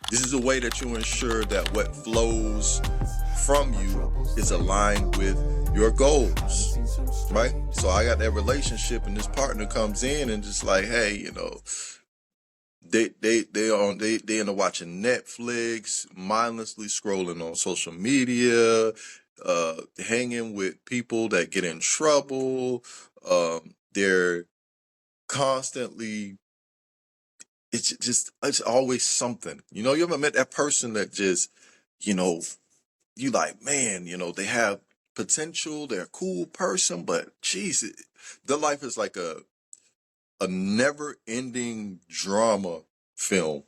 This is a way that you ensure that what flows from you is aligned with your goals, right? So I got that relationship, and this partner comes in and just like, hey, they end up watching Netflix, mindlessly scrolling on social media, hanging with people that get in trouble. They're constantly, it's always something. You ever met that person that just, you know, you like, man, they have potential, they're a cool person, but geez, their life is like a never ending drama film.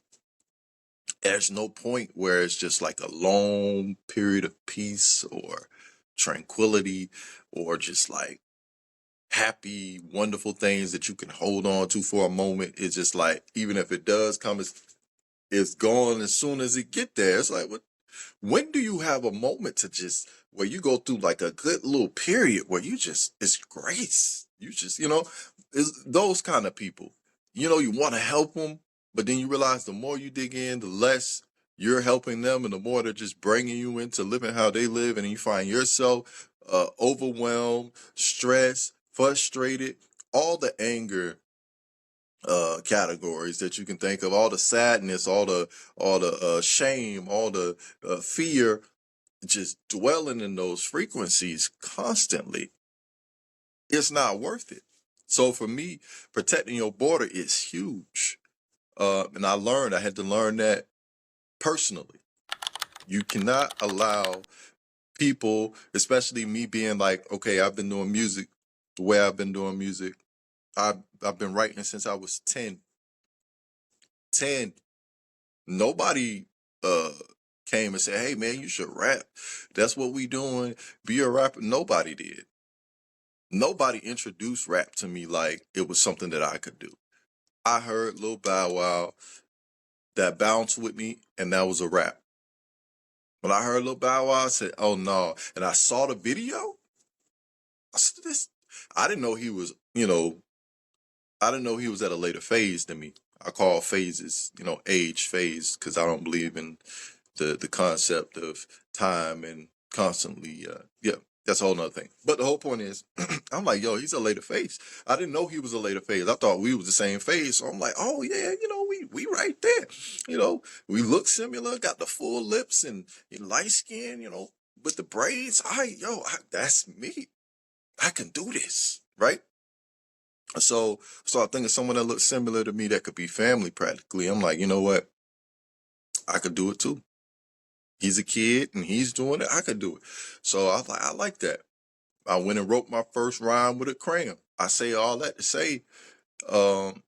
There's no point where it's just like a long period of peace or tranquility or just like happy, wonderful things that you can hold on to for a moment. It's just like, even if it does come, it's gone as soon as it get there. It's like, when do you have a moment to just, where you go through like a good little period where it's grace. You just, it's those kind of people. You want to help them, but then you realize the more you dig in, the less you're helping them, and the more they're just bringing you into living how they live, and you find yourself overwhelmed, stressed, frustrated, all the anger categories that you can think of, all the sadness, all the shame, all the fear, just dwelling in those frequencies constantly. It's not worth it. So for me, protecting your border is huge. And I had to learn that personally. You cannot allow people, especially me being like, okay, I've been doing music the way I've been doing music. I've been writing since I was 10. 10. Nobody uh came and said, hey man, you should rap. That's what we doing. Be a rapper. Nobody did. Nobody introduced rap to me like it was something that I could do. I heard Lil Bow Wow that bounced with me, and that was a rap. When I heard Lil Bow Wow, I said, oh no. And I saw the video. I said, this, I didn't know he was, I didn't know he was at a later phase than me. I call phases, age phase, because I don't believe in the concept of time and constantly, yeah, that's a whole nother thing. But the whole point is, I'm like, yo, he's a later phase. I didn't know he was a later phase. I thought we was the same phase. So I'm like, oh yeah, we right there. We look similar, got the full lips and light skin, with the braids. That's me. I can do this, right? So I think of someone that looks similar to me that could be family practically. I'm like, you know what? I could do it too. He's a kid and he's doing it. I could do it. So I like that. I went and wrote my first rhyme with a crayon. I say all that to say, um,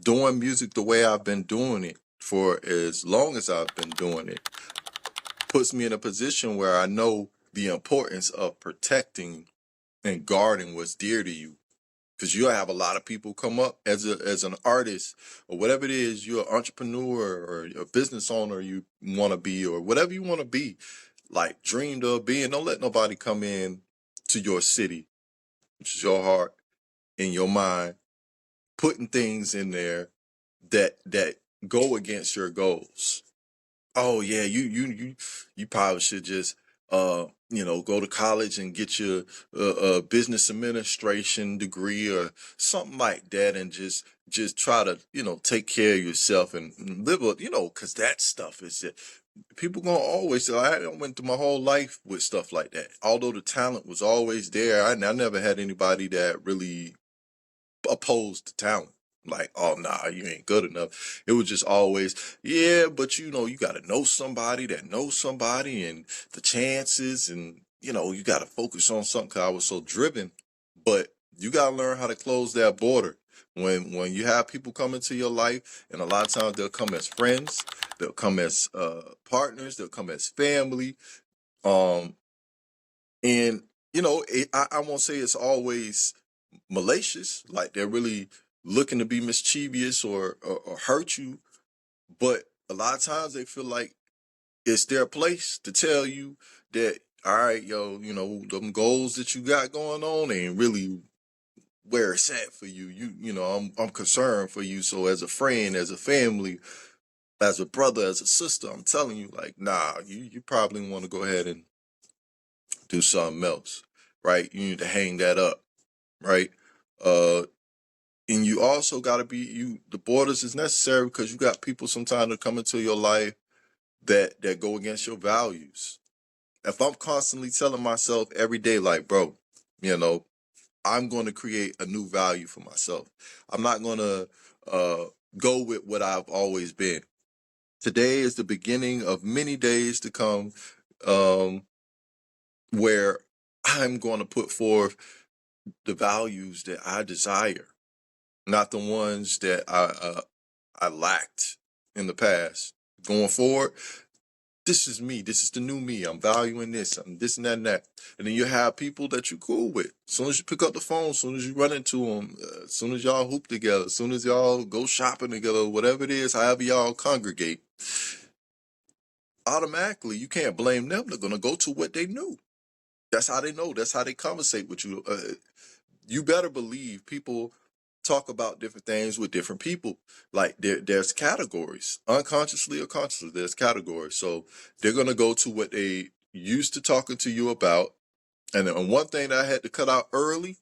doing music the way I've been doing it for as long as I've been doing it puts me in a position where I know the importance of protecting and guarding what's dear to you. Because you'll have a lot of people come up as an artist or whatever it is, you're an entrepreneur or a business owner you want to be, or whatever you want to be, like dreamed of being. Don't let nobody come in to your city, which is your heart and your mind, putting things in there that go against your goals. Oh yeah, you probably should just go to college and get your business administration degree or something like that, and just try to take care of yourself and live a because that stuff is it. People gonna always say, I went through my whole life with stuff like that. Although the talent was always there, I never had anybody that really opposed the talent. Like, oh nah, you ain't good enough. It was just always, yeah, but you gotta know somebody that knows somebody, and the chances, and you gotta focus on something. Cause I was so driven. But you gotta learn how to close that border. When you have people come into your life, and a lot of times they'll come as friends, they'll come as partners, they'll come as family. Um, and I won't say it's always malicious, like they're really looking to be mischievous or hurt you, but a lot of times they feel like it's their place to tell you that, all right, yo, them goals that you got going on ain't really where it's at for you. I'm concerned for you. So as a friend, as a family, as a brother, as a sister, I'm telling you, like, nah, you probably want to go ahead and do something else, right? You need to hang that up, right? And you also got to be the borders is necessary because you got people sometimes that come into your life that go against your values. If I'm constantly telling myself every day, like, bro, I'm going to create a new value for myself. I'm not going to go with what I've always been. Today is the beginning of many days to come, where I'm going to put forth the values that I desire, not the ones that I lacked in the past. Going forward, this is me. This is the new me. I'm valuing this. I'm this and that and that. And then you have people that you're cool with. As soon as you pick up the phone, as soon as you run into them, as soon as y'all hoop together, as soon as y'all go shopping together, whatever it is, however y'all congregate, automatically you can't blame them. They're going to go to what they knew. That's how they know. That's how they conversate with you. You better believe people talk about different things with different people. Like there's categories, unconsciously or consciously, there's categories. So they're going to go to what they used to talking to you about. And one thing that I had to cut out early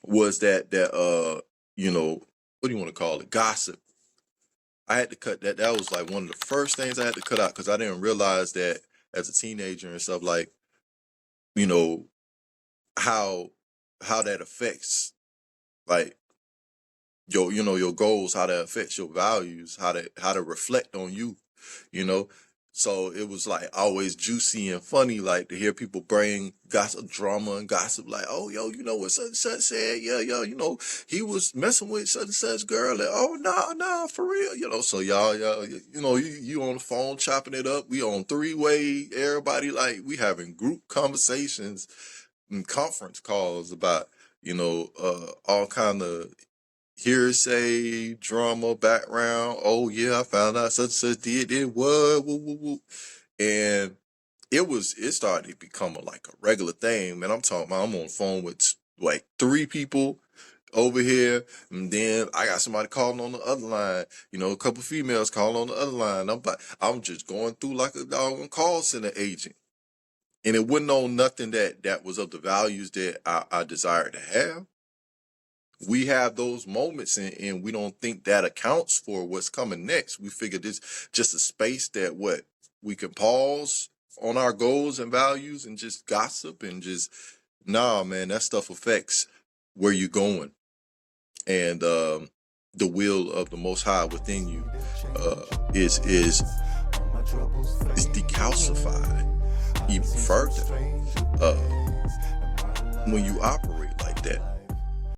was that what do you want to call it? Gossip. I had to cut that. That was like one of the first things I had to cut out because I didn't realize that as a teenager and stuff, like, you know, how that affects, like, your goals, how that affects your values, how to reflect on you, you know. So it was like always juicy and funny, like to hear people bring gossip, drama and gossip, like, oh, yo, you know what such and such said? Yeah, he was messing with such and such girl. And, oh, nah, for real, So y'all, you on the phone chopping it up. We on three-way, everybody, like, we having group conversations and conference calls about, all kind of hearsay, drama, background. Oh yeah, I found out such and such did it. What? Woo, woo, woo. And it started to become like a regular thing, man. I'm talking about I'm on the phone with like 3 people over here, and then I got somebody calling on the other line. A couple females calling on the other line. I'm just going through like a doggone call center agent, and it wasn't on nothing that was of the values that I desired to have. We have those moments, and we don't think that accounts for what's coming next. We figure this just a space that we can pause on our goals and values and just gossip and just, nah, man, that stuff affects where you're going. And the will of the Most High within you is decalcified even further when you operate like that.